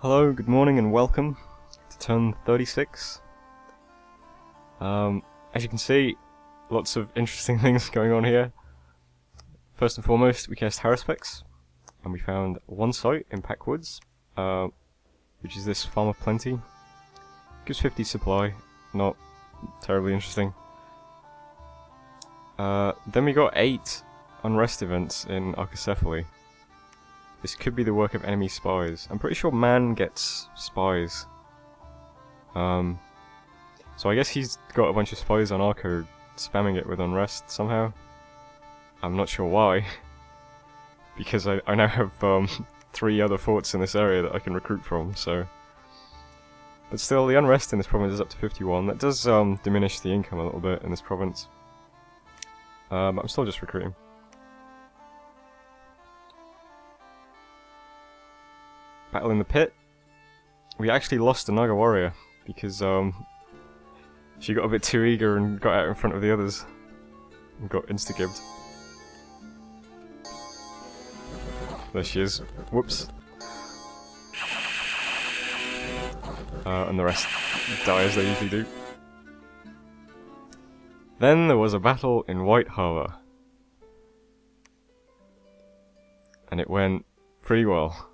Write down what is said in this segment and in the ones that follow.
Hello, good morning and welcome to turn 36. As you can see, lots of interesting things going on here. First and foremost, we cast Haruspex, and we found one site in Packwoods, which is this Farm of Plenty. Gives 50 supply, not terribly interesting. Then we got 8 unrest events in Archaecephaly. This could be the work of enemy spies. I'm pretty sure man gets spies. So I guess he's got a bunch of spies on Arco spamming it with unrest somehow. I'm not sure why. Because I now have 3 other forts in this area that I can recruit from, so... But still, the unrest in this province is up to 51. That does diminish the income a little bit in this province. But I'm still just recruiting. Battle in the pit. We actually lost a Naga warrior because she got a bit too eager and got out in front of the others and got insta-gibbed. There she is. Whoops. And the rest die as they usually do. Then there was a battle in White Harbour. And it went pretty well.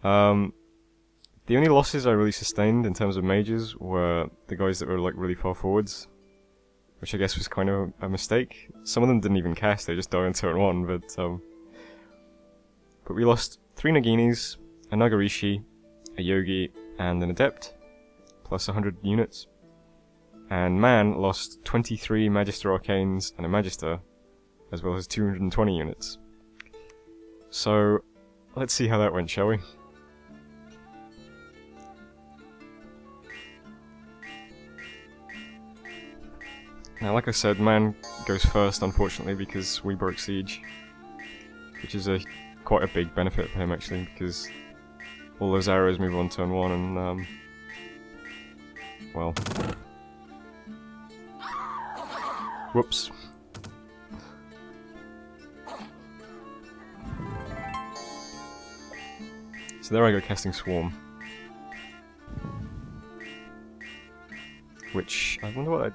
The only losses I really sustained in terms of mages were the guys that were like really far forwards, which I guess was kind of a mistake. Some of them didn't even cast; they just died on turn 1. But we lost 3 Naginis, a Nagarishi, a Yogi, and an Adept, plus 100 units. And man lost 23 Magister Arcanes and a Magister, as well as 220 units. So let's see how that went, shall we? Now, like I said, man goes first, unfortunately, because we broke siege, which is quite a big benefit for him, actually, because all those arrows move on turn 1, and well, whoops. So there I go, casting Swarm, which I wonder what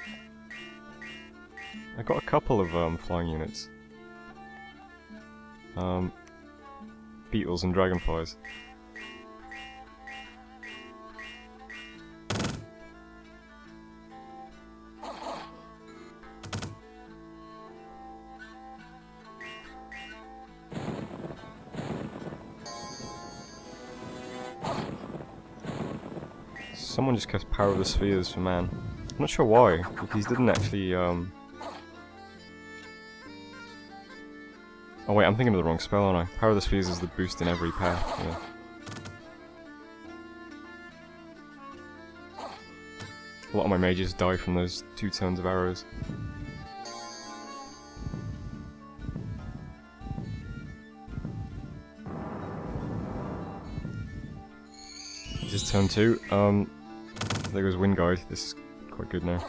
I got a couple of flying units. Beetles and dragonflies. Someone just cast Power of the Spheres for man. I'm not sure why, because he didn't actually Oh wait, I'm thinking of the wrong spell, aren't I? Power of the Spheres is the boost in every path, yeah. A lot of my mages die from those 2 turns of arrows. This is turn 2. There goes Wind Guide. This is quite good now.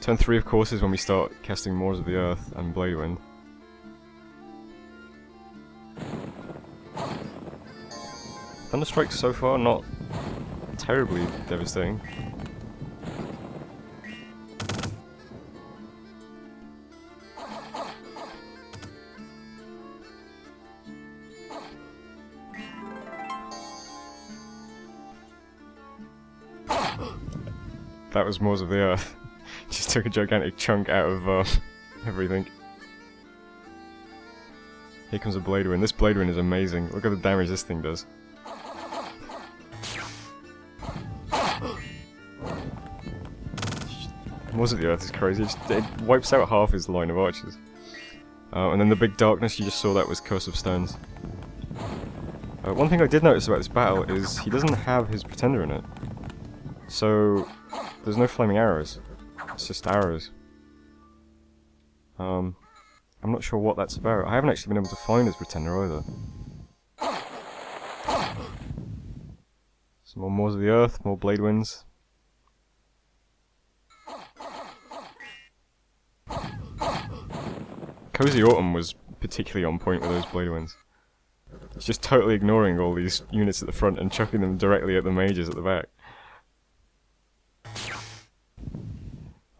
Turn 3, of course, is when we start casting Moors of the Earth and Blade Wind. Thunderstrike so far, not terribly devastating. That was Moors of the Earth. Just took a gigantic chunk out of everything. Here comes a Blade Wind. This Blade Wind is amazing. Look at the damage this thing does. Moors of the Earth is crazy. It wipes out half his line of archers. And then the big darkness you just saw, that was Curse of Stones. One thing I did notice about this battle is he doesn't have his Pretender in it. So there's no flaming arrows. It's just arrows. I'm not sure what that's about. I haven't actually been able to find his Pretender either. Some more Moors of the Earth, more Blade Winds. Cozy Autumn was particularly on point with those Blade Winds. He's just totally ignoring all these units at the front and chucking them directly at the mages at the back.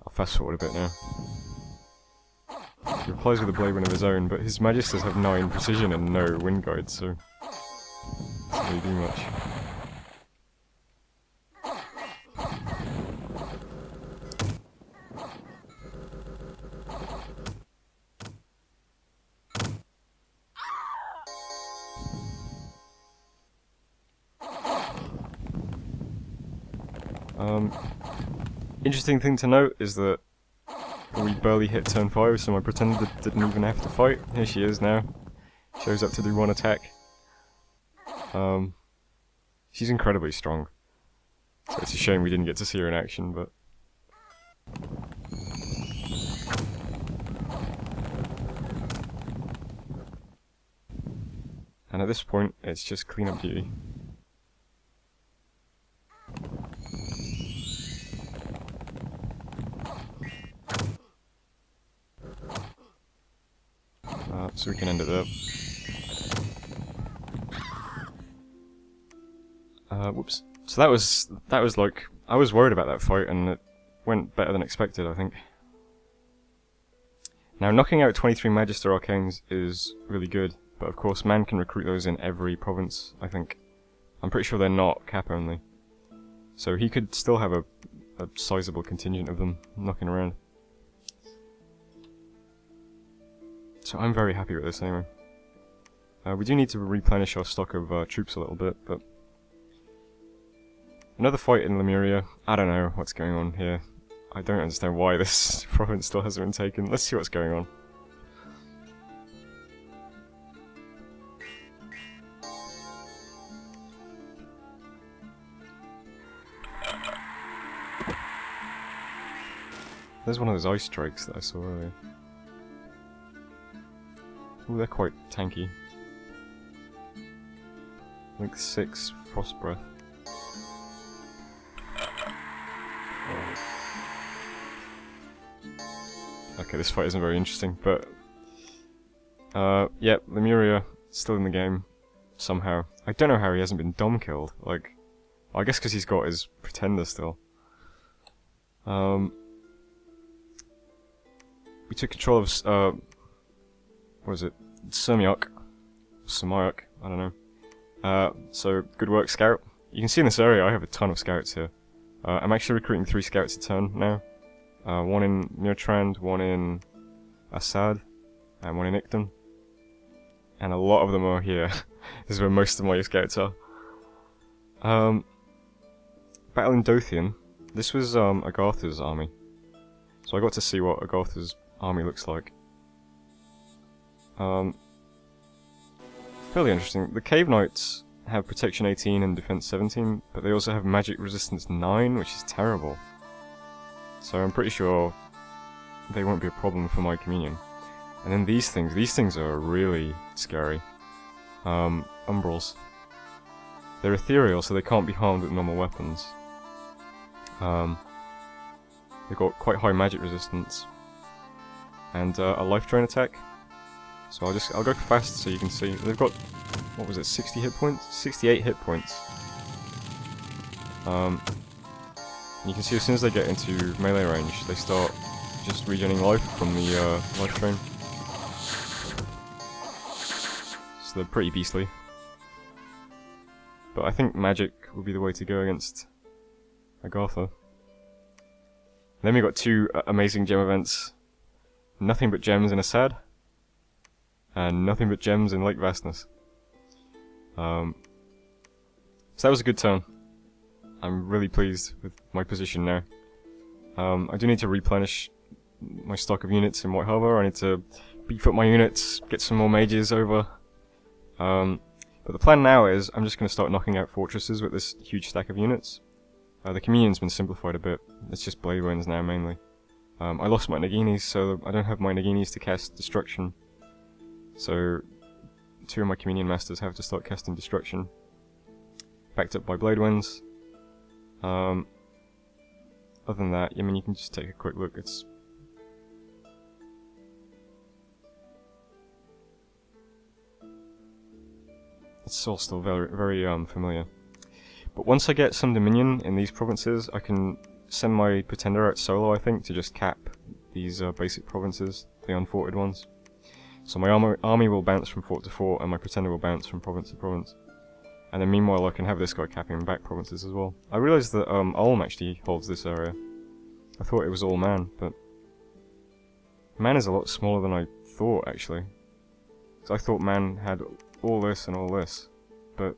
I'll fast forward a bit now. He replies with a blade wind of his own, but his magisters have 9 precision and no wind guides, so doesn't really do much. Interesting thing to note is that we barely hit turn 5, so my pretender didn't even have to fight. Here she is now. Shows up to do 1 attack. She's incredibly strong. So it's a shame we didn't get to see her in action, but... And at this point, it's just clean-up duty. So we can end it up. Whoops. So that was like, I was worried about that fight, and it went better than expected, I think. Now, knocking out 23 Magister Arcanes is really good, but of course man can recruit those in every province, I think. I'm pretty sure they're not cap only. So he could still have a sizable contingent of them knocking around. So I'm very happy with this anyway. We do need to replenish our stock of troops a little bit, but... Another fight in Lemuria. I don't know what's going on here. I don't understand why this province still hasn't been taken. Let's see what's going on. There's one of those ice strikes that I saw earlier. Ooh, they're quite tanky. Like 6 Frost Breath. Okay, this fight isn't very interesting, but... yeah, Lemuria still in the game, somehow. I don't know how he hasn't been dom killed, like... I guess because he's got his Pretender still. We took control of, what is it? Semiok. Semiok, I don't know. So, good work, Scout. You can see in this area I have a ton of scouts here. I'm actually recruiting 3 scouts a turn now. 1 in Mirtrand, 1 in Assad, and 1 in Ikton. And a lot of them are here. This is where most of my scouts are. Battle in Dothian. This was Agartha's army. So I got to see what Agartha's army looks like. Fairly interesting. The Cave Knights have Protection 18 and Defense 17, but they also have Magic Resistance 9, which is terrible. So I'm pretty sure they won't be a problem for my communion. And then these things are really scary. Umbrals. They're ethereal, so they can't be harmed with normal weapons. They've got quite high magic resistance. And a life drain attack. So I'll go fast so you can see. They've got, what was it, 60 hit points? 68 hit points. You can see as soon as they get into melee range, they start just regenerating life from the life drain. So they're pretty beastly. But I think magic will be the way to go against Agartha. Then we got 2 amazing gem events. Nothing but gems in Assad. And nothing but gems in Lake Vastness. So that was a good turn. I'm really pleased with my position now. I do need to replenish my stock of units in White Harbour. I need to beef up my units, get some more mages over. But the plan now is I'm just going to start knocking out fortresses with this huge stack of units. The communion's been simplified a bit. It's just blade winds now mainly. I lost my Naginis, so I don't have my Naginis to cast Destruction. So 2 of my communion masters have to start casting Destruction. Backed up by blade winds. Other than that, I mean, you can just take a quick look. It's it's all still very familiar. But once I get some dominion in these provinces, I can send my pretender out solo, I think, to just cap these basic provinces, the unforted ones. So my army will bounce from fort to fort, and my pretender will bounce from province to province. And then meanwhile I can have this guy capping back provinces as well. I realised that Ulm actually holds this area. I thought it was all Man, but Man is a lot smaller than I thought, actually. So I thought Man had all this and all this, but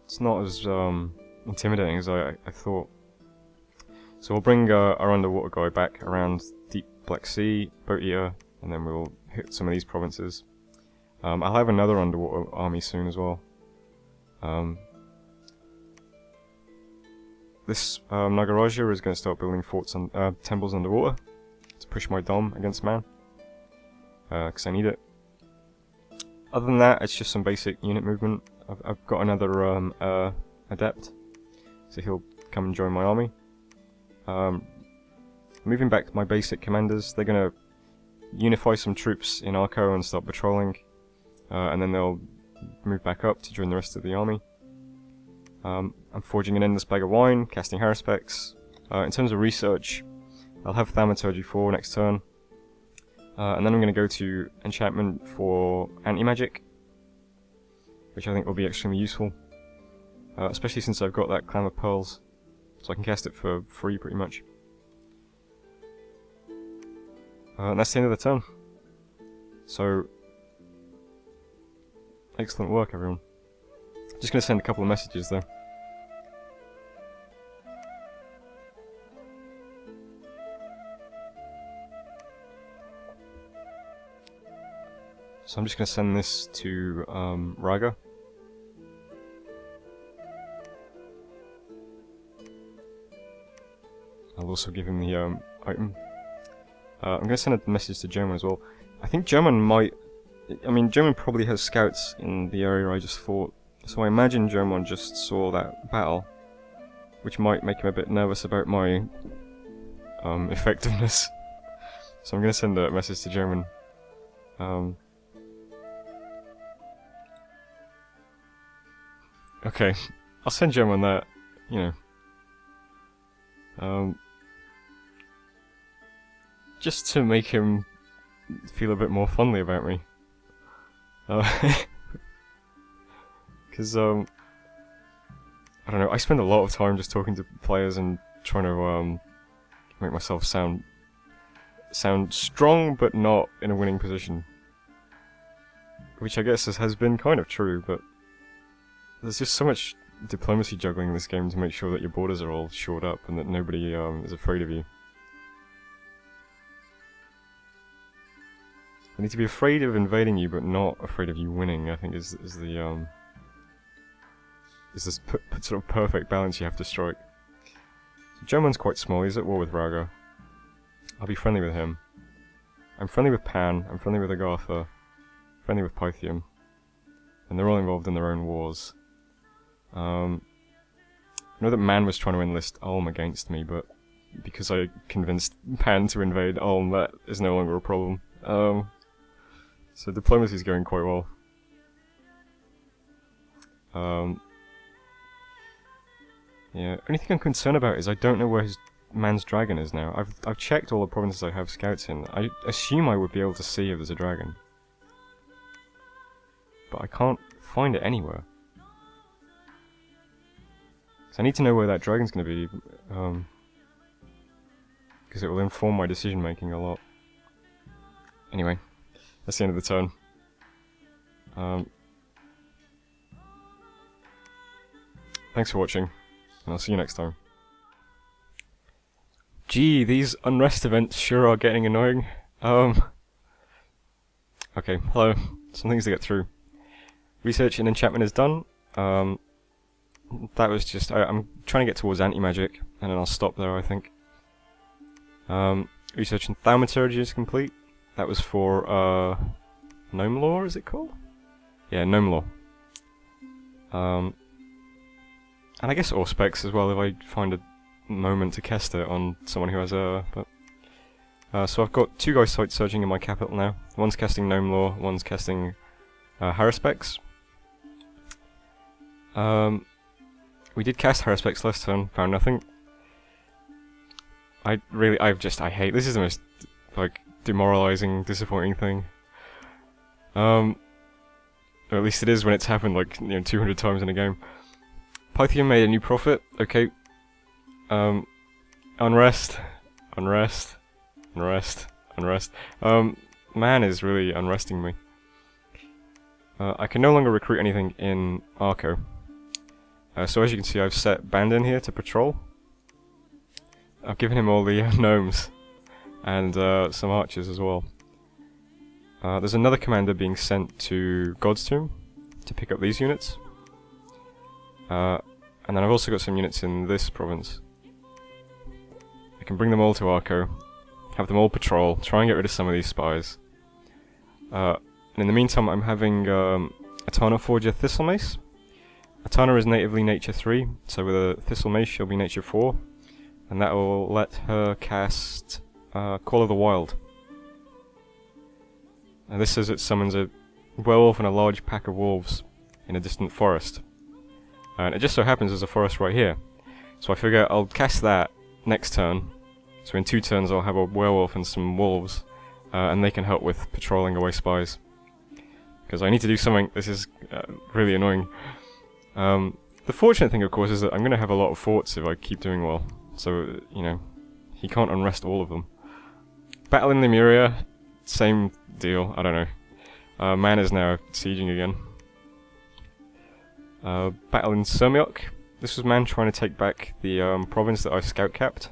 it's not as intimidating as I thought. So we'll bring our underwater guy back around Deep Black Sea, Boat Eater, and then we'll hit some of these provinces. I'll have another underwater army soon as well. This Nagaraja is going to start building forts and temples underwater to push my dom against Man, because I need it. Other than that, it's just some basic unit movement. I've got another adept, so he'll come and join my army. Moving back to my basic commanders, they're going to unify some troops in Arco and start patrolling, and then they'll move back up to join the rest of the army. I'm forging an endless bag of wine, casting Haruspex. In terms of research, I'll have Thaumaturgy 4 next turn, and then I'm going to go to enchantment for anti-magic, which I think will be extremely useful, especially since I've got that Clam of Pearls, so I can cast it for free pretty much. And that's the end of the turn. So, excellent work, everyone. Just going to send a couple of messages though. So I'm just going to send this to Raga. I'll also give him the item. I'm going to send a message to German as well. I think German might... I mean, German probably has scouts in the area I just fought. So I imagine German just saw that battle, which might make him a bit nervous about my effectiveness. So I'm going to send a message to German. Okay, I'll send German that, you know. Just to make him feel a bit more fondly about me. Because, I don't know, I spend a lot of time just talking to players and trying to make myself sound strong, but not in a winning position. Which I guess has been kind of true, but there's just so much diplomacy juggling in this game to make sure that your borders are all shored up and that nobody is afraid of you. I need to be afraid of invading you, but not afraid of you winning, I think is this sort of perfect balance you have to strike. So German's quite small, he's at war with Raga. I'll be friendly with him. I'm friendly with Pan, I'm friendly with Agartha, friendly with Pythium. And they're all involved in their own wars. I know that Man was trying to enlist Ulm against me, but because I convinced Pan to invade Ulm, that is no longer a problem. So diplomacy's going quite well. Yeah, only thing I'm concerned about is I don't know where his Man's dragon is now. I've checked all the provinces I have scouts in. I assume I would be able to see if there's a dragon. But I can't find it anywhere. So I need to know where that dragon's going to be, because it will inform my decision making a lot. Anyway, that's the end of the turn. Thanks for watching, and I'll see you next time. Gee, these unrest events sure are getting annoying. Okay, hello. Some things to get through. Research and enchantment is done. That was just... I'm trying to get towards anti-magic, and then I'll stop there, I think. Research and thaumaturgy is complete. That was for, Gnome Law, is it called? Yeah, Gnome Law. And I guess Auspex as well, if I find a moment to cast it on someone who has a... so I've got two guys site surging in my capital now. One's casting Gnome Law, one's casting Haruspex. We did cast Haruspex last turn, found nothing. I hate, this is the most, like, demoralizing, disappointing thing. Or at least it is when it's happened, like, 200 times in a game. Pythium made a new prophet, okay. Unrest. Man is really unresting me. I can no longer recruit anything in Arco. So as you can see, I've set Bandin here to patrol. I've given him all the gnomes and some archers as well. There's another commander being sent to God's Tomb to pick up these units. And then I've also got some units in this province. I can bring them all to Arco, have them all patrol, try and get rid of some of these spies. And in the meantime, I'm having Atana forge a Thistle Mace. Atana is natively Nature 3, so with a Thistle Mace she'll be Nature 4. And that will let her cast Call of the Wild. And this says it summons a werewolf and a large pack of wolves in a distant forest. And it just so happens there's a forest right here. So I figure I'll cast that next turn. So in 2 turns I'll have a werewolf and some wolves. And they can help with patrolling away spies. Because I need to do something, this is really annoying. The fortunate thing of course is that I'm going to have a lot of forts if I keep doing well. So, he can't unrest all of them. Battle in Lemuria, same deal, I don't know. Man is now sieging again. Battle in Sirmiok. This was Man trying to take back the province that I scout capped.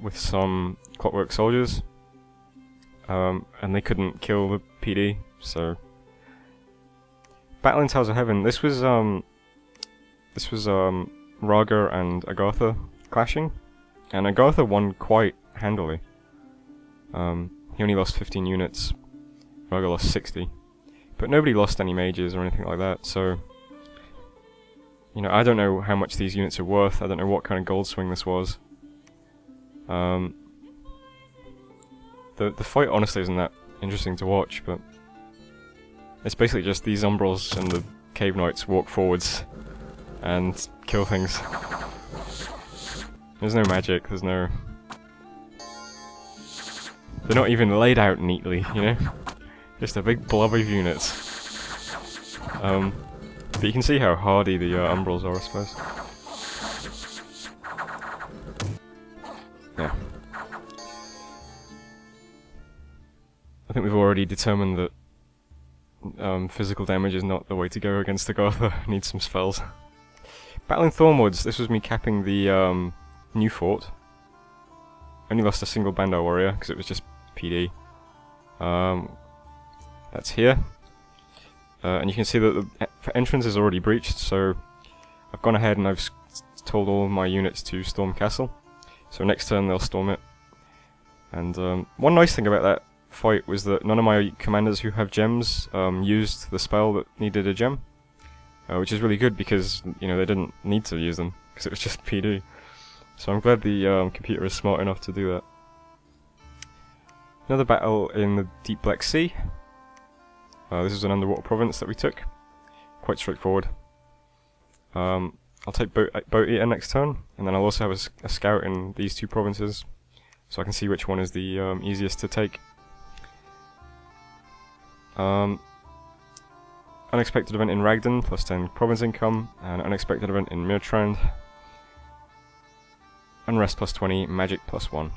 With some clockwork soldiers. And they couldn't kill the PD, so... Battle in Towers of Heaven. This was Raga and Agartha clashing, and Agartha won quite handily. He only lost 15 units, Raga lost 60, but nobody lost any mages or anything like that, so... I don't know how much these units are worth, I don't know what kind of gold swing this was. The fight honestly isn't that interesting to watch, but... It's basically just these Umbrals and the Cave Knights walk forwards and kill things. There's no magic, there's no... They're not even laid out neatly, Just a big blob of units. But you can see how hardy the Umbrals are, I suppose. Yeah. I think we've already determined that physical damage is not the way to go against Agartha. Needs some spells. Battle in Thornwoods. This was me capping the new fort. Only lost a single Bandar warrior because it was just PD. That's here. And you can see that the entrance is already breached, so I've gone ahead and I've told all my units to storm castle. So next turn they'll storm it. And one nice thing about that fight was that none of my commanders who have gems used the spell that needed a gem, which is really good because they didn't need to use them because it was just PD. So I'm glad the computer is smart enough to do that. Another battle in the Deep Black Sea. This is an underwater province that we took. Quite straightforward. I'll take Boat Eater next turn, and then I'll also have a scout in these 2 provinces, so I can see which one is the easiest to take. Unexpected event in Ragdan, plus 10 province income, and unexpected event in Mirtrand. Unrest plus 20, magic plus 1.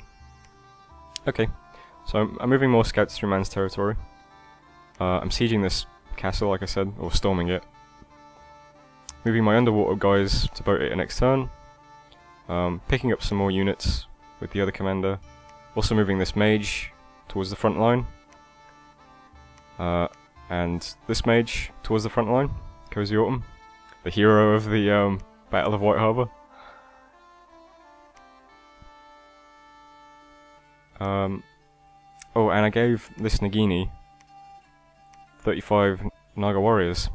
Okay, so I'm moving more scouts through Man's territory. I'm sieging this castle, like I said, or storming it. Moving my underwater guys to Boat Eater next turn. Picking up some more units with the other commander. Also moving this mage towards the front line. And this mage towards the front line. Cozy Autumn, the hero of the Battle of White Harbour. Oh, and I gave this Nagini 35 Naga warriors.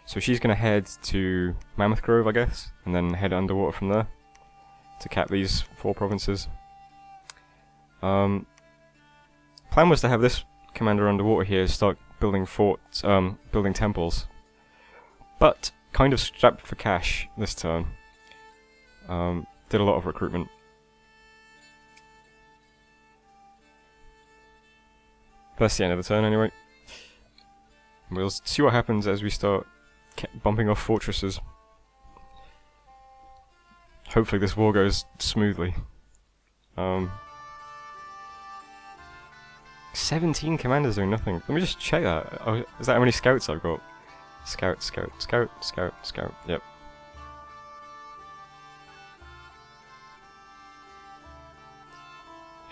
So she's going to head to Mammoth Grove, I guess, and then head underwater from there to cap these 4 provinces. Plan was to have this commander underwater here start building forts, building temples. But kind of strapped for cash this turn. Did a lot of recruitment. That's the end of the turn anyway. We'll see what happens as we start bumping off fortresses. Hopefully this war goes smoothly. 17 commanders doing nothing. Let me just check that. Oh, is that how many scouts I've got? Scout, scout, scout, scout, scout. Yep.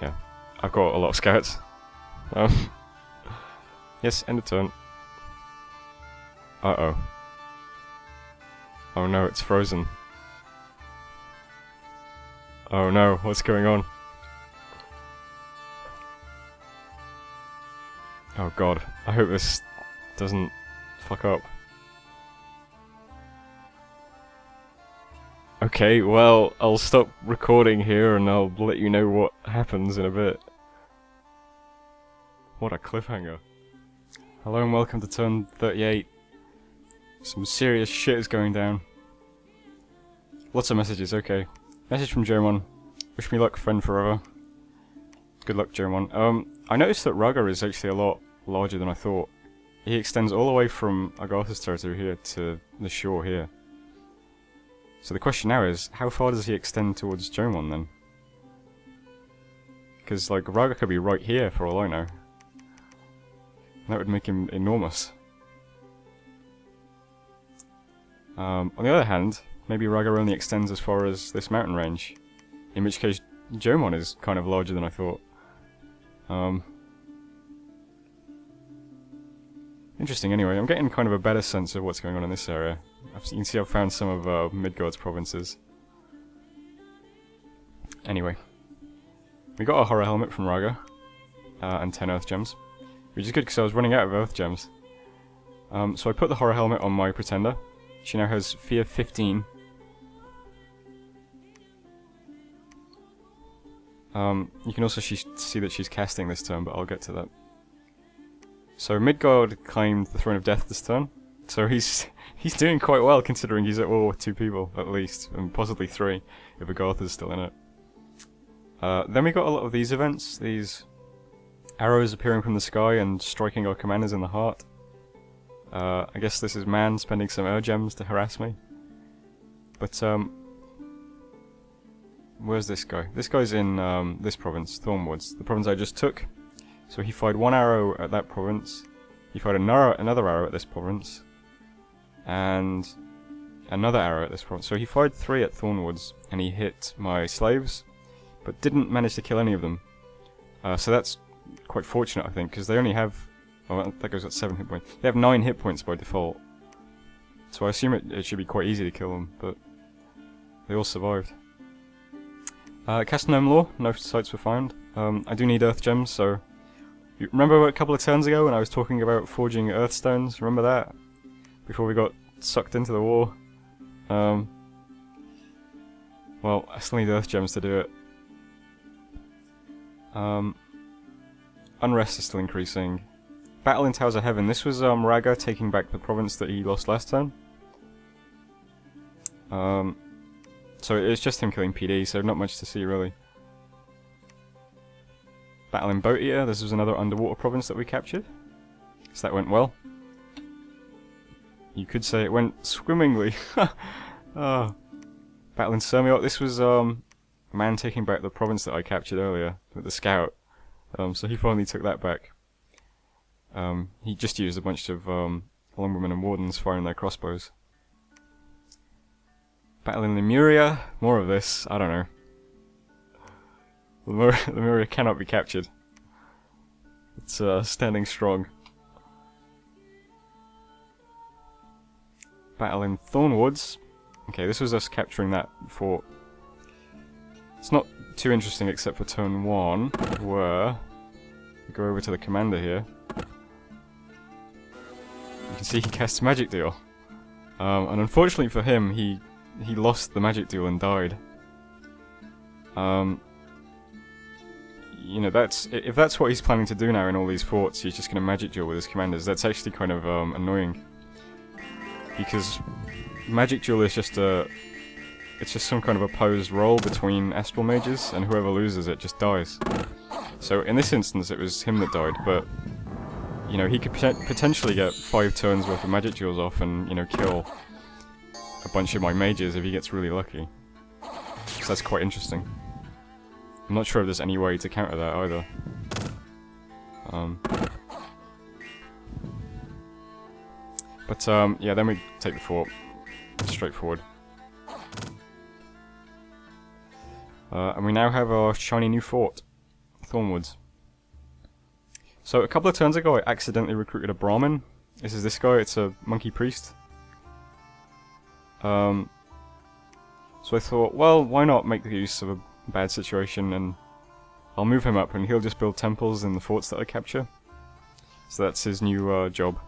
Yeah, I've got a lot of scouts. Yes, end of turn. Uh-oh. Oh no, it's frozen. Oh no, what's going on? Oh god, I hope this doesn't fuck up. Okay, well, I'll stop recording here and I'll let you know what happens in a bit. What a cliffhanger. Hello and welcome to turn 38. Some serious shit is going down. Lots of messages, okay. Message from Jermon. Wish me luck, friend forever. Good luck, Jermon. I noticed that Raga is actually a lot larger than I thought. He extends all the way from Agartha's territory here to the shore here. So the question now is, how far does he extend towards Jomon then? Because, like, Raga could be right here for all I know. That would make him enormous. On the other hand, maybe Raga only extends as far as this mountain range. In which case, Jomon is kind of larger than I thought. Interesting anyway, I'm getting kind of a better sense of what's going on in this area. You can see I've found some of Midgard's provinces. Anyway. We got a horror helmet from Raga. And 10 earth gems. Which is good because I was running out of earth gems. So I put the horror helmet on my pretender. She now has fear 15. You can also see that she's casting this turn, but I'll get to that. So Midgard claimed the Throne of Death this turn. So he's doing quite well considering he's at war with 2 people, at least. And possibly 3, if Agartha's still in it. Then we got a lot of these events. These arrows appearing from the sky and striking our commanders in the heart. I guess this is man spending some gems to harass me. But, where's this guy? This guy's in this province, Thornwoods, the province I just took. So he fired 1 arrow at that province, he fired another arrow at this province, and another arrow at this province. So he fired 3 at Thornwoods, and he hit my slaves, but didn't manage to kill any of them. So that's quite fortunate, I think, because they only have... Oh, that goes at 7 hit points. They have 9 hit points by default. So I assume it should be quite easy to kill them, but they all survived. Cast Gnome Law, no sites were found. I do need earth gems, so... You remember a couple of turns ago when I was talking about forging earth stones? Remember that? Before we got sucked into the war. Well, I still need earth gems to do it. Unrest is still increasing. Battle in Towers of Heaven. This was Raga taking back the province that he lost last turn. So it's just him killing PD, so not much to see really. Battle in Boatia. This was another underwater province that we captured. So that went well. You could say it went swimmingly. Battle in Sermiot. This was a man taking back the province that I captured earlier with the scout. So he finally took that back. He just used a bunch of Longwomen and Wardens firing their crossbows. Battle in Lemuria. More of this. I don't know. Lemuria cannot be captured. It's standing strong. Battle in Thornwoods. Okay, this was us capturing that fort. It's not too interesting except for turn 1, where we go over to the commander here. You can see he casts Magic Deal. And unfortunately for him, he lost the Magic Deal and died. You know, if that's what he's planning to do now in all these forts, he's just going to Magic Duel with his commanders. That's actually kind of annoying. because Magic Duel is just it's just some kind of opposed role between Astral Mages, and whoever loses it just dies. So in this instance it was him that died, but you know, he could potentially get 5 turns worth of Magic Duels off and, you know, kill a bunch of my mages if he gets really lucky. So that's quite interesting. I'm not sure if there's any way to counter that either. Yeah, then we take the fort. Straightforward. And we now have our shiny new fort, Thornwoods. So a couple of turns ago I accidentally recruited a Brahmin. This is this guy, it's a monkey priest. So I thought, well, why not make the use of a bad situation, and I'll move him up and he'll just build temples in the forts that I capture. So that's his new job.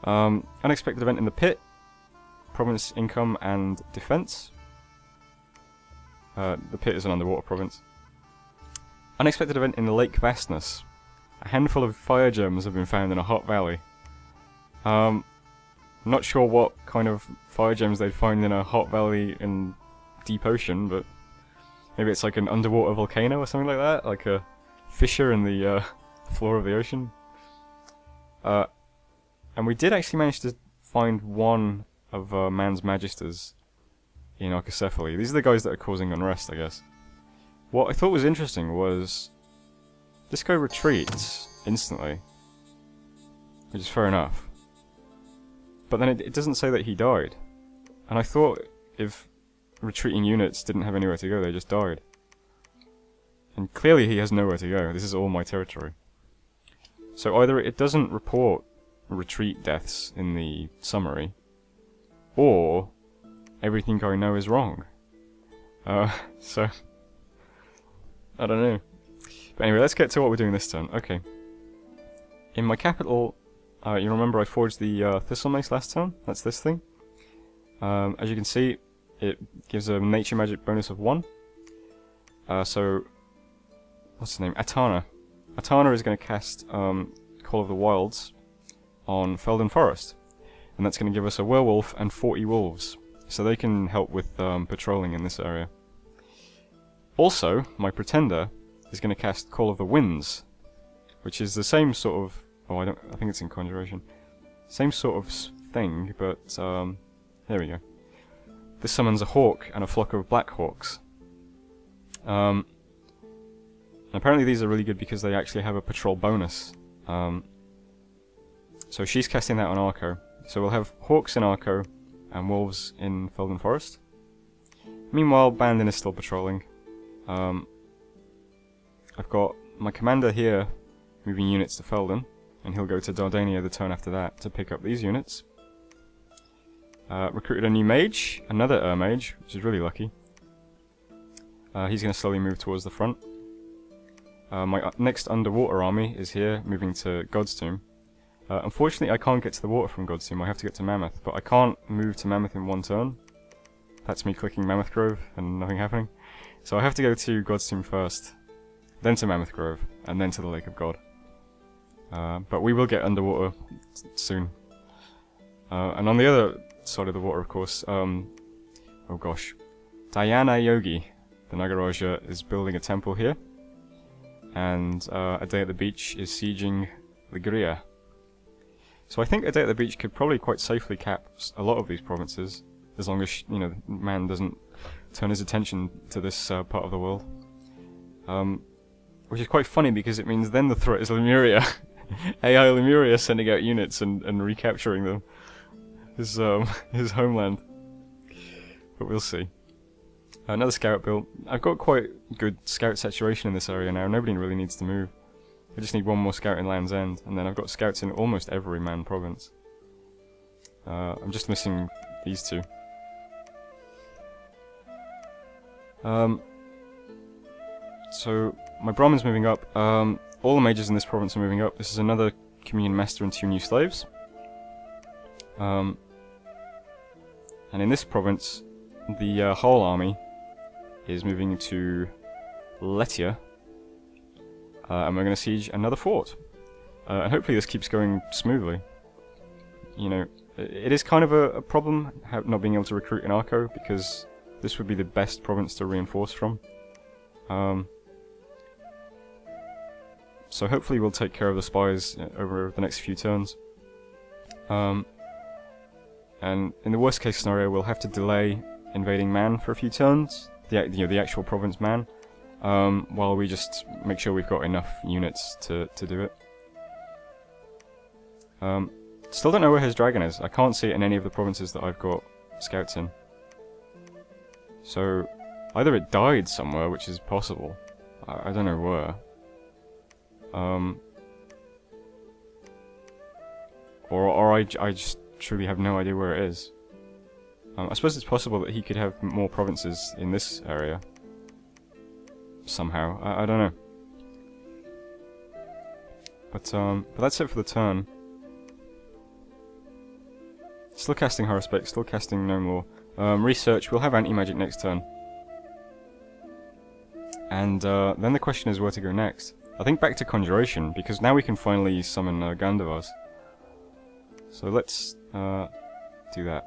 Unexpected event in the pit. Province income and defense. The pit is an underwater province. Unexpected event in the lake vastness. A handful of fire gems have been found in a hot valley. Not sure what kind of fire gems they'd find in a hot valley in deep ocean, but maybe it's like an underwater volcano or something like that, like a fissure in the floor of the ocean. And we did actually manage to find one of Man's Magisters in Archaecephaly. These are the guys that are causing unrest, I guess. What I thought was interesting was this guy retreats instantly, which is fair enough. But then it doesn't say that he died. And I thought if retreating units didn't have anywhere to go, they just died. And clearly he has nowhere to go. This is all my territory. So either it doesn't report retreat deaths in the summary, or everything I know is wrong. So I don't know. But anyway, let's get to what we're doing this turn. Okay. In my capital, you remember I forged the Thistle Mace last turn? That's this thing. As you can see, it gives a nature magic bonus of 1. So, what's his name? Atana. Atana is going to cast Call of the Wilds on Felden Forest. And that's going to give us a werewolf and 40 wolves. So they can help with patrolling in this area. Also, my Pretender is going to cast Call of the Winds, which is the same sort of... Oh, I think it's in Conjuration. Same sort of thing, but here we go. This summons a hawk and a flock of black hawks. And apparently these are really good because they actually have a patrol bonus. So she's casting that on Arco. So we'll have hawks in Arco and wolves in Felden Forest. Meanwhile, Bandon is still patrolling. I've got my commander here moving units to Felden, and he'll go to Dardania the turn after that to pick up these units. Recruited a new mage, another mage, which is really lucky. He's going to slowly move towards the front. My next underwater army is here, moving to God's Tomb. Unfortunately, I can't get to the water from God's Tomb, I have to get to Mammoth, but I can't move to Mammoth in one turn. That's me clicking Mammoth Grove and nothing happening. So I have to go to God's Tomb first, then to Mammoth Grove, and then to the Lake of God. But we will get underwater soon. And on the other side of the water, of course, oh gosh, Diana Yogi, the Nagaraja, is building a temple here. And A Day at the Beach is sieging Ligria. So I think A Day at the Beach could probably quite safely cap a lot of these provinces, as long as, you know, man doesn't turn his attention to this part of the world. Which is quite funny because it means then the threat is Lemuria. AI Lemuria sending out units and recapturing them. His homeland. But we'll see. Another scout build. I've got quite good scout saturation in this area now. Nobody really needs to move. I just need one more scout in Land's End, and then I've got scouts in almost every man province. I'm just missing these two. So my Brahmin's moving up. All the mages in this province are moving up. This is another Communion Master and 2 new slaves. And in this province, the whole army is moving to Letia. And we're going to siege another fort. And hopefully this keeps going smoothly. You know, It is kind of a problem not being able to recruit in Arco, because this would be the best province to reinforce from. So hopefully we'll take care of the spies over the next few turns. And in the worst case scenario, we'll have to delay invading Man for a few turns, the actual province Man, while we just make sure we've got enough units to do it. Still don't know where his dragon is. I can't see it in any of the provinces that I've got scouts in. So either it died somewhere, which is possible. I don't know where. Or I just truly have no idea where it is. I suppose it's possible that he could have more provinces in this area. Somehow. I don't know. But that's it for the turn. Still casting Haruspex, still casting Gnome Law. Research, we'll have anti-magic next turn. And then the question is where to go next. I think back to Conjuration, because now we can finally summon Gandavars. So let's do that.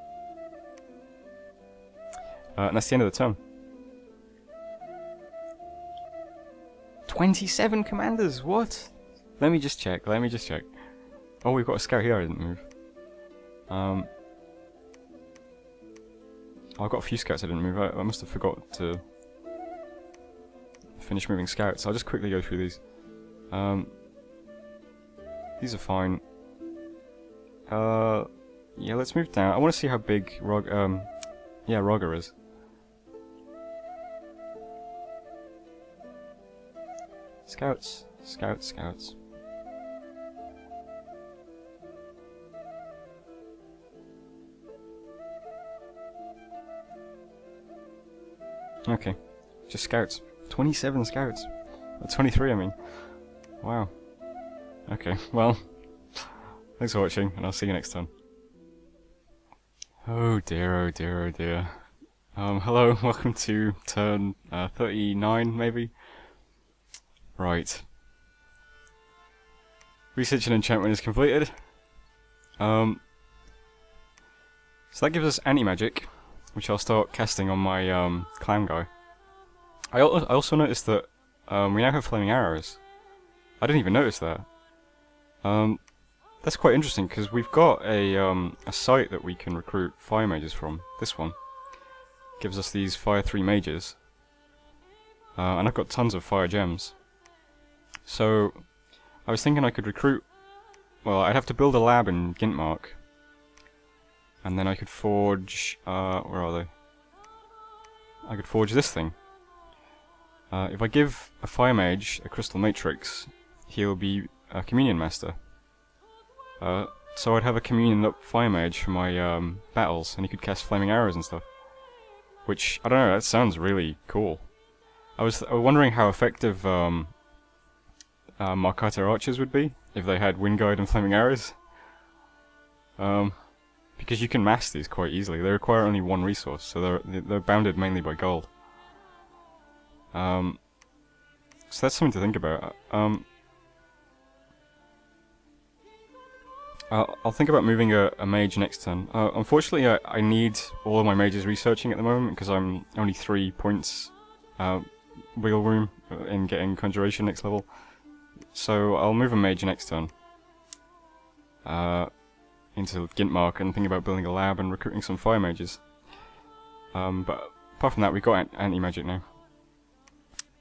And that's the end of the turn. 27 commanders, what? Let me just check, Oh, we've got a scout here I didn't move. I've got a few scouts I didn't move. I must have forgot to finish moving scouts. I'll just quickly go through these. These are fine. Yeah, let's move down. I want to see how big Roger is. Scouts. Okay, just scouts. 27 scouts. 23, I mean. Wow. Okay, well, thanks for watching, and I'll see you next time. Oh dear, oh dear, oh dear. Hello, welcome to turn 39, maybe? Right. Research and enchantment is completed. So that gives us anti-magic, which I'll start casting on my clown guy. I also noticed that we now have flaming arrows. I didn't even notice that. That's quite interesting, because we've got a site that we can recruit fire mages from. This one gives us these fire 3 mages, and I've got tons of fire gems. So I was thinking I could recruit. Well, I'd have to build a lab in Gintmark, and then I could forge. Where are they? I could forge this thing. If I give a fire mage a crystal matrix, he'll be a communion master. So I'd have a communion up fire mage for my battles, and he could cast flaming arrows and stuff. Which, I don't know, that sounds really cool. I was wondering how effective Markata archers would be if they had wind guide and flaming arrows. Because you can mass these quite easily. They require only one resource, so they're bounded mainly by gold. So that's something to think about. I'll think about moving a mage next turn. Unfortunately, I need all of my mages researching at the moment, because I'm only 3 points wiggle room in getting Conjuration next level. So I'll move a mage next turn into Gintmark and think about building a lab and recruiting some fire mages. But apart from that, we've got anti-magic now.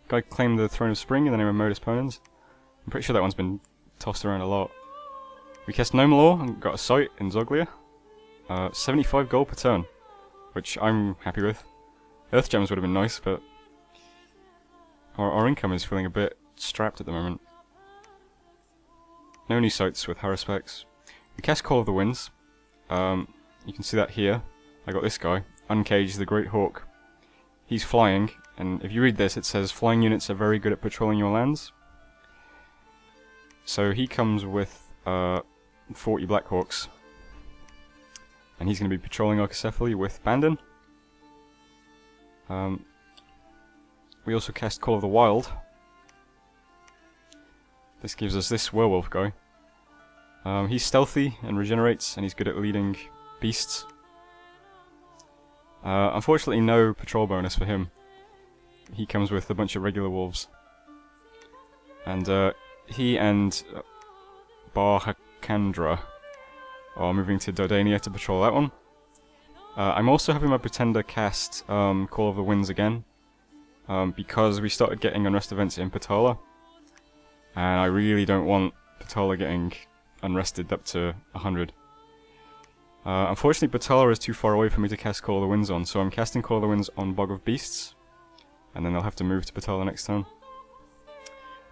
Guy claimed the Throne of Spring in the name of Modus Ponens. I'm pretty sure that one's been tossed around a lot. We cast Gnome Law and got a site in Zoglia. 75 gold per turn, which I'm happy with. Earth Gems would have been nice, but our income is feeling a bit strapped at the moment. No new sites with Haruspex. We cast Call of the Winds. You can see that here. I got this guy, Uncage the Great Hawk. He's flying, and if you read this, it says flying units are very good at patrolling your lands. So he comes with 40 Blackhawks, and he's going to be patrolling Arcacephaly with Bandon. We also cast Call of the Wild. This gives us this werewolf guy. He's stealthy and regenerates, and he's good at leading beasts. Unfortunately, no patrol bonus for him. He comes with a bunch of regular wolves. And he and Barhakandra are moving to Dodania to patrol that one. I'm also having my pretender cast Call of the Winds again, because we started getting unrest events in Patala, and I really don't want Patala getting unrested up to 100. Unfortunately, Patala is too far away for me to cast Call of the Winds on, so I'm casting Call of the Winds on Bog of Beasts, and then they'll have to move to Patala next turn.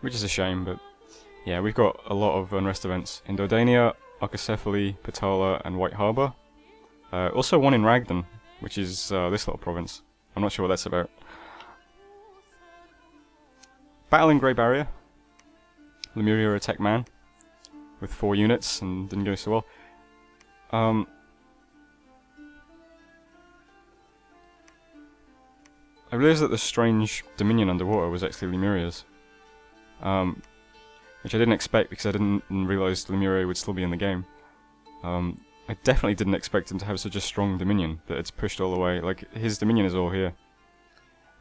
Which is a shame, but yeah, we've got a lot of unrest events in Dodania, Archacephaly, Patala, and White Harbour. Also one in Ragdan, which is this little province. I'm not sure what that's about. Battle in Grey Barrier. Lemuria attacked man with 4 units and didn't go so well. I realised that the strange Dominion underwater was actually Lemuria's. Which I didn't expect because I didn't realise Lemuria would still be in the game. I definitely didn't expect him to have such a strong Dominion that it's pushed all the way. Like, his Dominion is all here.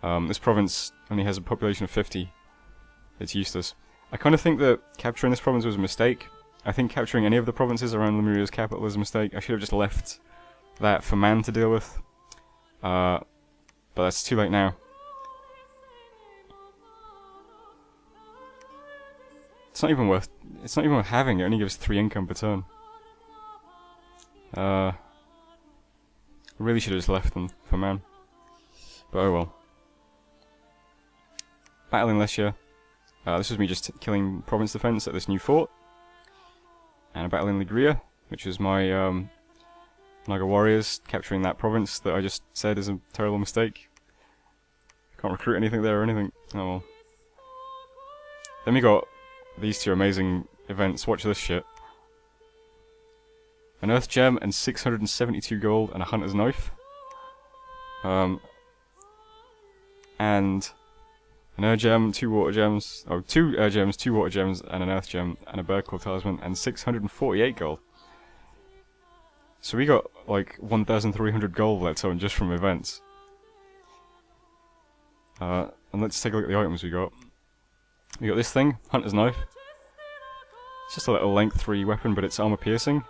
This province only has a population of 50. It's useless. I kind of think that capturing this province was a mistake. I think capturing any of the provinces around Lemuria's capital is a mistake. I should have just left that for man to deal with. But that's too late now. It's not even worth having. It only gives 3 income per turn. I really should have just left them for man. But oh well. Battle in Lesia. This was me just killing province defense at this new fort. And a battle in Ligria, which was my Naga warriors capturing that province that I just said is a terrible mistake. Can't recruit anything there or anything. Oh well. Then we got these 2 amazing events. Watch this shit. An Earth Gem and 672 gold and a Hunter's Knife. And an Air Gem, 2 Water Gems. Oh, 2 Air Gems, 2 Water Gems, and an Earth Gem, and a Bird Claw Talisman, and 648 gold. So we got like 1,300 gold that turn just from events. And let's take a look at the items we got. We got this thing, Hunter's Knife. It's just a little length 3 weapon, but it's armor piercing.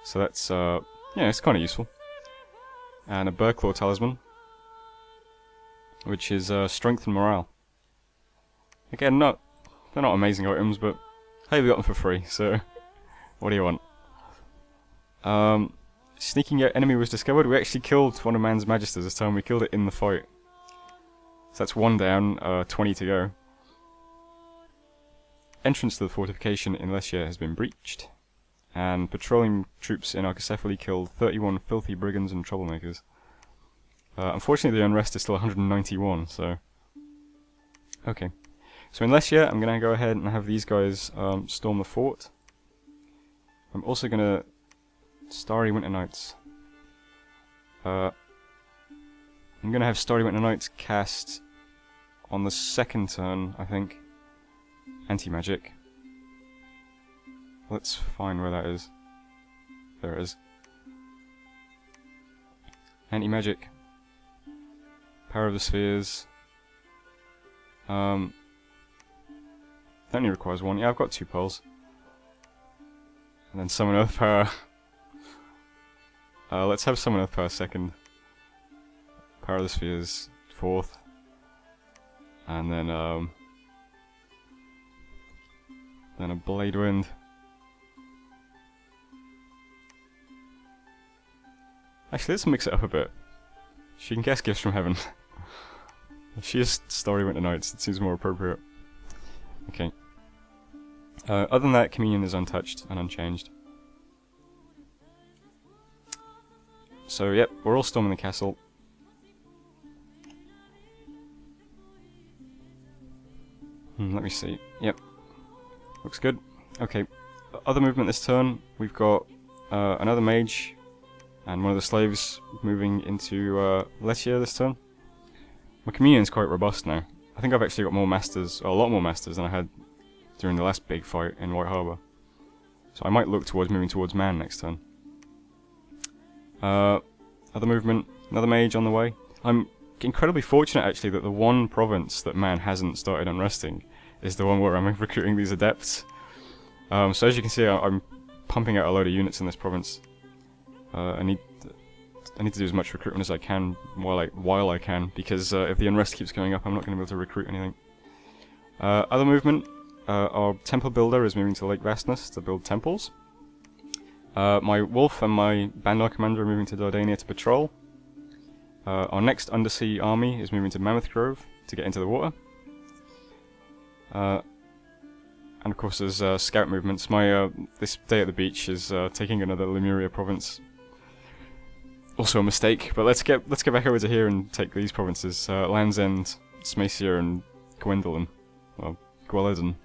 So that's, yeah, it's kind of useful. And a Bird Claw Talisman, which is strength and morale. Again, they're not amazing items, but hey, we got them for free, so what do you want? Sneaking out enemy was discovered. We actually killed one of man's magisters this time. We killed it in the fight. So that's 1 down, 20 to go. Entrance to the fortification in Lesia has been breached. And patrolling troops in Archacephaly killed 31 filthy brigands and troublemakers. Unfortunately, the unrest is still 191, so... Okay. So in Lesia, I'm going to go ahead and have these guys storm the fort. I'm also going to... Starry Winter Nights. I'm going to have Starry Winter Nights cast on the 2nd turn, I think. Anti-magic. Let's find where that is. There it is. Anti-magic. Power of the Spheres. That only requires 1. Yeah, I've got 2 pearls. And then Summon Earth Power. Let's have Summon Earth Power 2nd. Power of the Spheres 4th. And then a Blade Wind. Actually, let's mix it up a bit. She can cast Gifts from Heaven. If she is Starry Winter Nights, it seems more appropriate. Okay. Other than that, Communion is untouched and unchanged. So, yep, we're all storming the castle. Let me see. Yep. Looks good. Okay. Other movement this turn, we've got another mage and one of the slaves moving into Lesia this turn. My Communion is quite robust now. I think I've actually got more masters, or a lot more masters than I had during the last big fight in White Harbour. So I might look towards moving towards man next turn. Other movement, another mage on the way. I'm incredibly fortunate actually that the one province that man hasn't started unresting is the one where I'm recruiting these adepts. So as you can see, I'm pumping out a load of units in this province. I need to do as much recruitment as I can while I can, because if the unrest keeps going up, I'm not going to be able to recruit anything. Other movement, our temple builder is moving to Lake Vastness to build temples. My wolf and my Bandar commander are moving to Dardania to patrol. Our next undersea army is moving to Mammoth Grove to get into the water. And of course there's scout movements. My this day at the beach is taking another Lemuria province. Also a mistake, but let's get back over to here and take these provinces: Land's End, Smacia, and Gwendolyn, well, Gwelledon.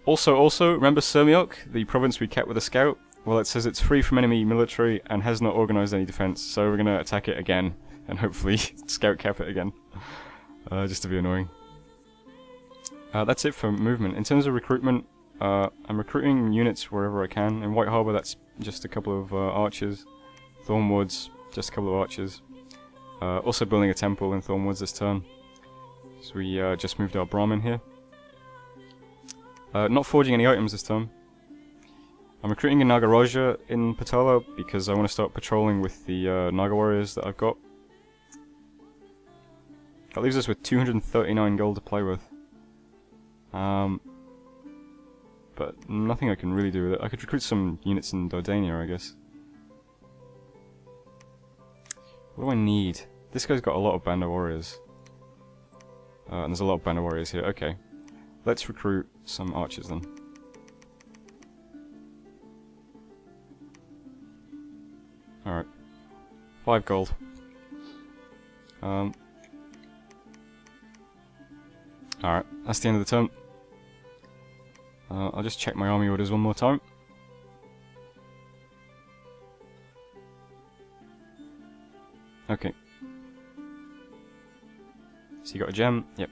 Also, remember Sirmiok, the province we kept with a scout? Well, it says it's free from enemy military and has not organised any defence, so we're going to attack it again, and hopefully scout cap it again, just to be annoying. That's it for movement. In terms of recruitment, I'm recruiting units wherever I can. In White Harbour, that's just a couple of archers. Thornwoods, just a couple of archers. Also building a temple in Thornwoods this turn. So we just moved our Brahmin here. Not forging any items this time. I'm recruiting a Nagaraja in Patala because I want to start patrolling with the Naga warriors that I've got. That leaves us with 239 gold to play with. But nothing I can really do with it. I could recruit some units in Dardania, I guess. What do I need? This guy's got a lot of Bandar warriors. And there's a lot of Bandar warriors here. Okay. Let's recruit some archers then. Alright. 5 gold. Alright, that's the end of the turn. I'll just check my army orders one more time. Okay. So you got a gem? Yep.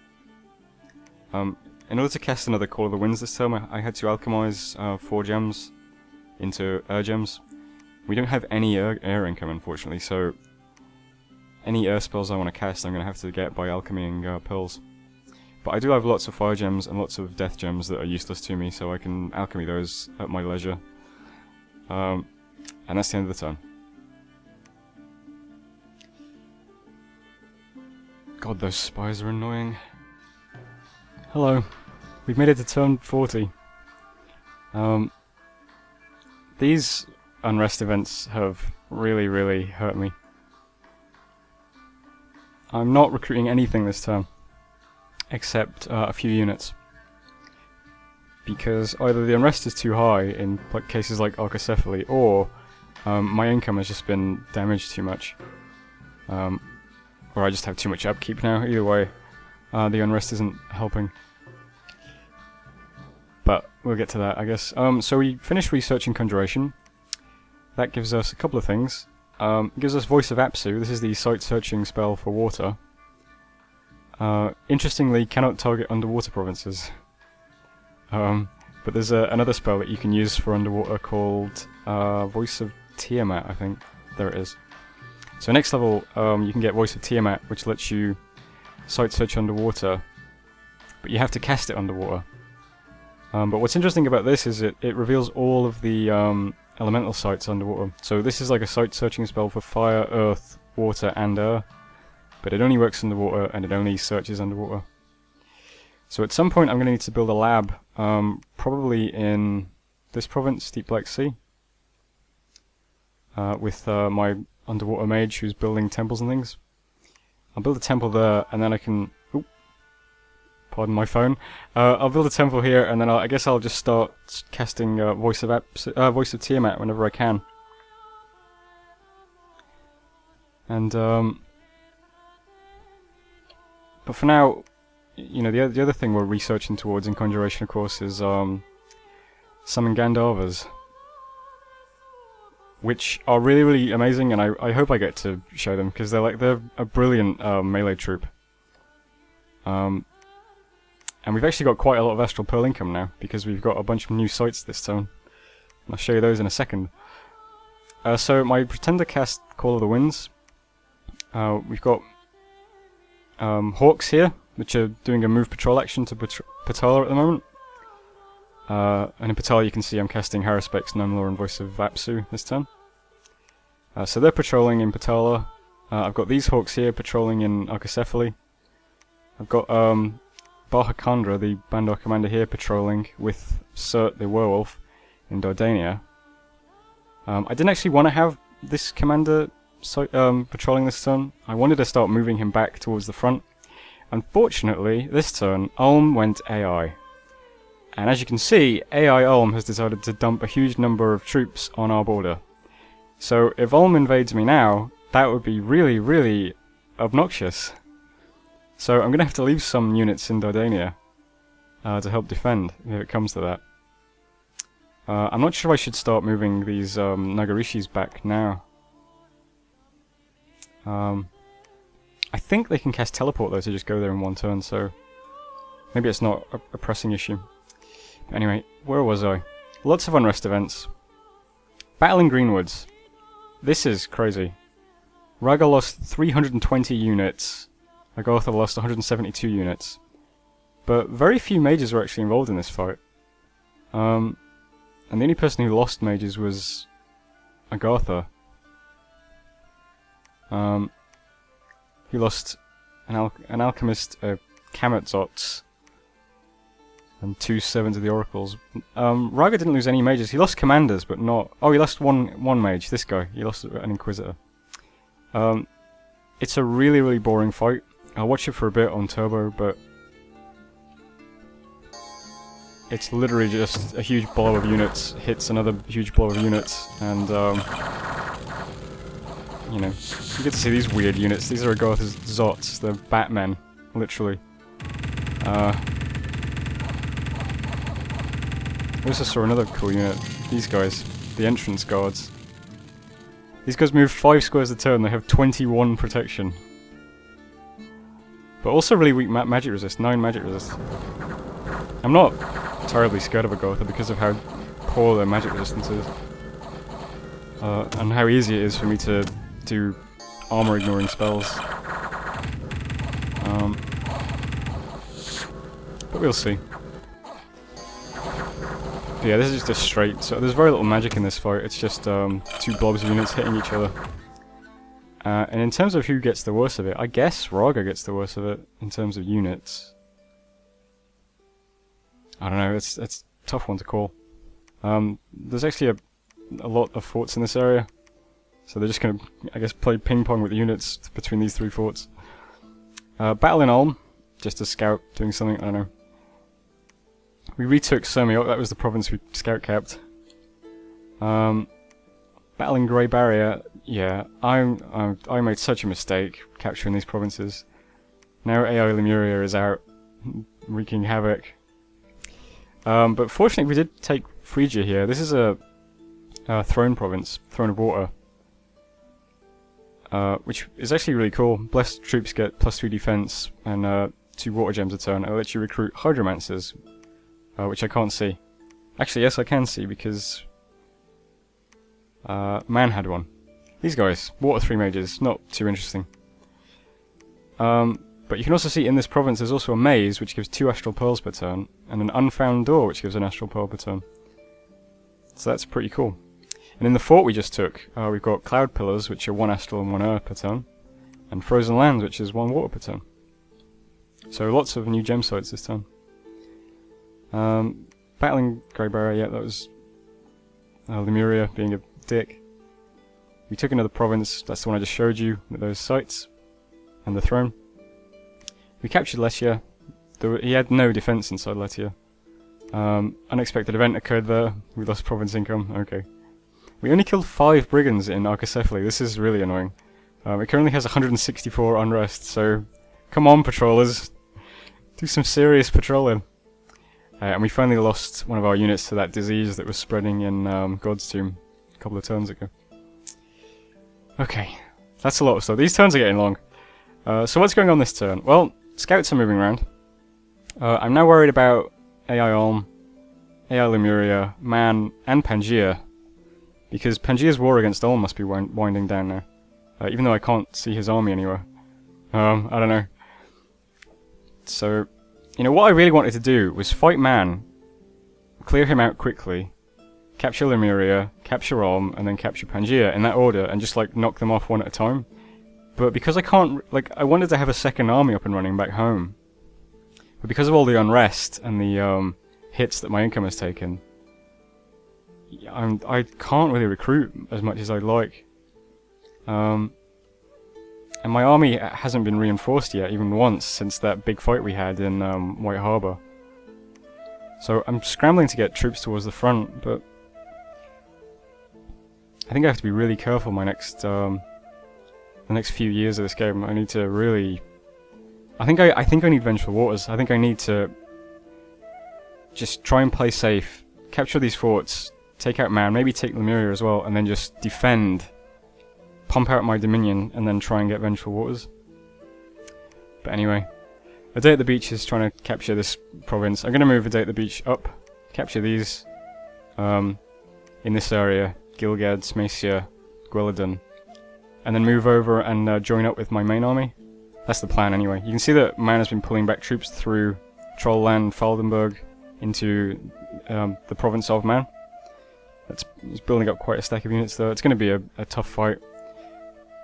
In order to cast another Call of the Winds this turn, I had to alchemize 4 gems into gems. We don't have any air income, unfortunately, so any air spells I want to cast I'm going to have to get by alchemying pearls. But I do have lots of fire gems and lots of death gems that are useless to me, so I can alchemy those at my leisure. And that's the end of the turn. God, those spies are annoying. Hello. We've made it to turn 40. These unrest events have really hurt me. I'm not recruiting anything this turn, except a few units. Because either the unrest is too high in cases like Archocephaly, or my income has just been damaged too much. Or I just have too much upkeep now. Either way, the unrest isn't helping. But we'll get to that, I guess. So we finished researching Conjuration. That gives us a couple of things. It gives us Voice of Apsu. This is the sight-searching spell for water. Interestingly, cannot target underwater provinces. But there's another spell that you can use for underwater called Voice of Tiamat, I think. There it is. So next level, you can get Voice of Tiamat, which lets you sight-search underwater, but you have to cast it underwater. But what's interesting about this is it reveals all of the elemental sights underwater. So this is like a sight-searching spell for fire, earth, water, and air. But it only works underwater, and it only searches underwater. So at some point I'm going to need to build a lab, probably in this province, Deep Black Sea, with my underwater mage who's building temples and things. I'll build a temple there, and then I can... Oop, pardon my phone. I'll build a temple here, and then I guess I'll just start casting Voice of Tiamat whenever I can. And but for now, you know, the other thing we're researching towards in Conjuration, of course, is summon Gandharvas, which are really amazing, and I hope I get to show them, because they're a brilliant melee troop. And we've actually got quite a lot of Astral Pearl income now, because we've got a bunch of new sites this turn. I'll show you those in a second. So my pretender cast Call of the Winds. We've got Hawks here, which are doing a move patrol action to Patala at the moment. And in Patala you can see I'm casting Haruspex, Numlore and Voice of Vapsu this turn. So they're patrolling in Patala. I've got these Hawks here patrolling in Archocephaly. I've got Bahakandra, the Bandar commander here, patrolling with Surt, the werewolf, in Dardania. I didn't actually want to have this commander patrolling this turn. I wanted to start moving him back towards the front. Unfortunately, this turn, Ulm went AI. And as you can see, AI Ulm has decided to dump a huge number of troops on our border. So if Ulm invades me now, that would be really, really obnoxious. So I'm going to have to leave some units in Dardania to help defend if it comes to that. I'm not sure I should start moving these Nagarishis back now. I think they can cast Teleport though to just go there in one turn, so maybe it's not a pressing issue. But anyway, where was I? Lots of unrest events. Battle in Greenwoods. This is crazy. Raga lost 320 units. Agartha lost 172 units. But very few mages were actually involved in this fight. And the only person who lost mages was Agartha. He lost an alchemist, a Kametzots, and 2 sevens of the oracles. Raga didn't lose any mages. He lost commanders, but not... Oh, he lost one mage, this guy. He lost an inquisitor. It's a really, really boring fight. I'll watch it for a bit on Turbo, but... it's literally just a huge blow of units, hits another huge blow of units, and you know, you get to see these weird units. These are Agartha's Zots, they're Batmen, literally. I also saw another cool unit, these guys, the entrance guards. These guys move 5 squares a turn, they have 21 protection. But also really weak magic resist, 9 magic resist. I'm not terribly scared of Agartha because of how poor their magic resistance is. And how easy it is for me to do armor ignoring spells. But we'll see. But yeah, this is just a straight, so there's very little magic in this fight, it's just 2 blobs of units hitting each other. And in terms of who gets the worst of it, I guess Raga gets the worst of it in terms of units. I don't know, it's a tough one to call. There's actually a lot of forts in this area, so they're just going to, I guess, play ping pong with the units between these 3 forts. Battle in Ulm, just a scout doing something, I don't know. We retook Sermiok, that was the province we scout capped. Battle in Grey Barrier, yeah, I made such a mistake capturing these provinces. Now AI Lemuria is out, wreaking havoc. But fortunately we did take Phrygia here. This is a throne province, Throne of Water. Which is actually really cool. Blessed troops get +2 defense and 2 water gems a turn. It'll let you recruit Hydromancers, which I can't see. Actually, yes I can see because Man had one. These guys, water 3 mages, not too interesting. But you can also see in this province there's also a maze which gives 2 astral pearls per turn, and an unfound door which gives an astral pearl per turn. So that's pretty cool. And in the fort we just took, we've got cloud pillars which are 1 astral and 1 earth per turn, and frozen lands which is 1 water per turn. So lots of new gem sites this turn. Battling Grey Barrier, yeah, that was Lemuria being a dick. We took another province, that's the one I just showed you, with those sites, and the throne. We captured Letia. He had no defense inside Letia. Unexpected event occurred there. We lost province income. Okay. We only killed 5 brigands in Archocephaly. This is really annoying. It currently has 164 unrest, so come on, patrollers. Do some serious patrolling. And we finally lost one of our units to that disease that was spreading in God's Tomb a couple of turns ago. Okay. That's a lot of stuff. These turns are getting long. So what's going on this turn? Well, scouts are moving around. I'm now worried about AI Ulm, AI Lemuria, Man, and Pangaea. because Pangaea's war against Ulm must be winding down now. Even though I can't see his army anywhere. I don't know. So, you know, what I really wanted to do was fight Man, clear him out quickly, capture Lemuria, capture Ulm, and then capture Pangaea in that order, and just like knock them off one at a time. But because I can't, like, I wanted to have a second army up and running back home. But because of all the unrest and the hits that my income has taken, I can't really recruit as much as I'd like. And my army hasn't been reinforced yet, even once, since that big fight we had in White Harbour. So I'm scrambling to get troops towards the front, but I think I have to be really careful the next few years of this game. I need to really... I think I need Vengeful Waters. I think I need to just try and play safe, capture these forts, take out Man, maybe take Lemuria as well, and then just defend, pump out my Dominion, and then try and get Vengeful Waters. But anyway, A Day at the Beach is trying to capture this province. I'm going to move A Day at the Beach up, capture these in this area, Gilgad, Smacia, Gwelledon, and then move over and join up with my main army. That's the plan anyway. You can see that Man has been pulling back troops through Trollland, Faldenberg, into the province of Man. He's building up quite a stack of units though. It's going to be a tough fight.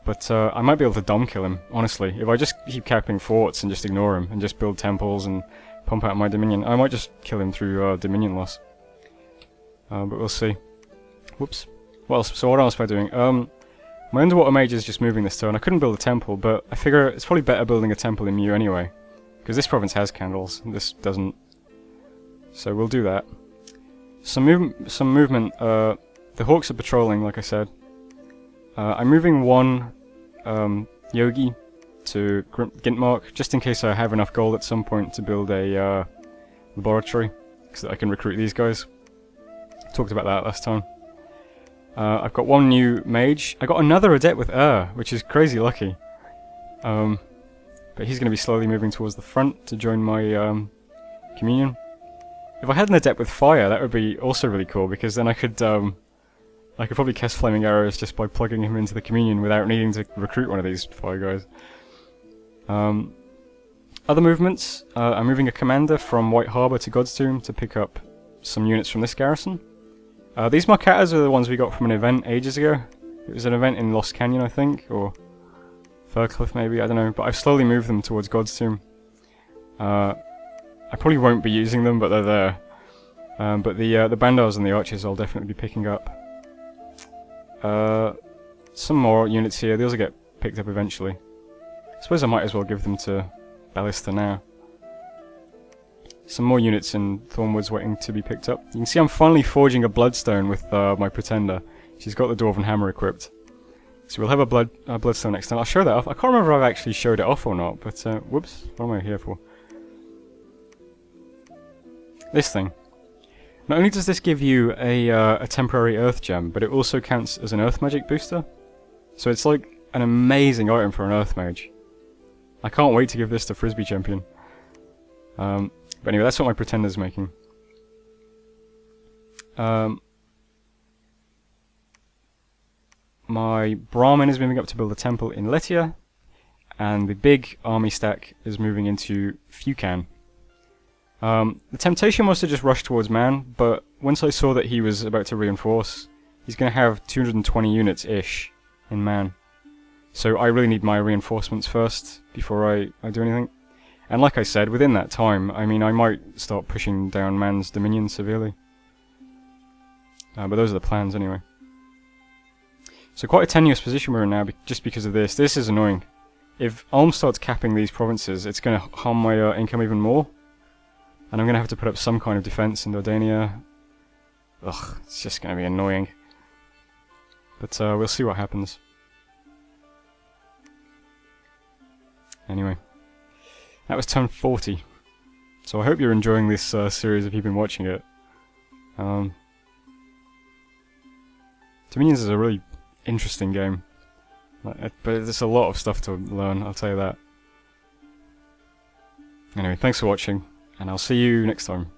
But I might be able to dom kill him, honestly. If I just keep capping forts and just ignore him, and just build temples and pump out my Dominion, I might just kill him through Dominion loss. But we'll see. Whoops. What else? So what else am I doing? My Underwater Mage is just moving this turn. I couldn't build a temple, but I figure it's probably better building a temple in Mew anyway. Because this province has candles, and this doesn't. So we'll do that. Some movement. The Hawks are patrolling, like I said. I'm moving one Yogi to Gintmark, just in case I have enough gold at some point to build a laboratory, so that I can recruit these guys. Talked about that last time. I've got one new mage. I got another adept with which is crazy lucky. But he's going to be slowly moving towards the front to join my communion. If I had an adept with fire, that would be also really cool, because then I could probably cast flaming arrows just by plugging him into the communion without needing to recruit one of these fire guys. Other movements, I'm moving a commander from White Harbour to God's Tomb to pick up some units from this garrison. These Marcatas are the ones we got from an event ages ago. It was an event in Lost Canyon, I think, or Fircliffe maybe, I don't know, but I've slowly moved them towards God's Tomb. I probably won't be using them, but they're there. But the Bandars and the Archers I'll definitely be picking up. Some more units here, these will get picked up eventually. I suppose I might as well give them to Ballista now. Some more units in Thornwoods waiting to be picked up. You can see I'm finally forging a Bloodstone with my Pretender. She's got the Dwarven Hammer equipped. So we'll have a Bloodstone next time. I'll show that off. I can't remember if I've actually showed it off or not, but whoops, what am I here for? This thing. Not only does this give you a temporary Earth Gem, but it also counts as an Earth Magic booster. So it's like an amazing item for an Earth Mage. I can't wait to give this to Frisbee Champion. But anyway, that's what my Pretender's making. My Brahmin is moving up to build a temple in Letia, and the big army stack is moving into Fukan. The temptation was to just rush towards Man, but once I saw that he was about to reinforce, he's going to have 220 units-ish in Man. So I really need my reinforcements first, before I do anything. And like I said, within that time, I mean, I might start pushing down Man's Dominion severely. But those are the plans anyway. So quite a tenuous position we're in now, just because of this. This is annoying. If Ulm starts capping these provinces, it's going to harm my income even more. And I'm going to have to put up some kind of defense in Dardania. Ugh, it's just going to be annoying. But we'll see what happens. Anyway. That was turn 40. So I hope you're enjoying this series if you've been watching it. Dominions is a really interesting game. But there's a lot of stuff to learn, I'll tell you that. Anyway, thanks for watching, and I'll see you next time.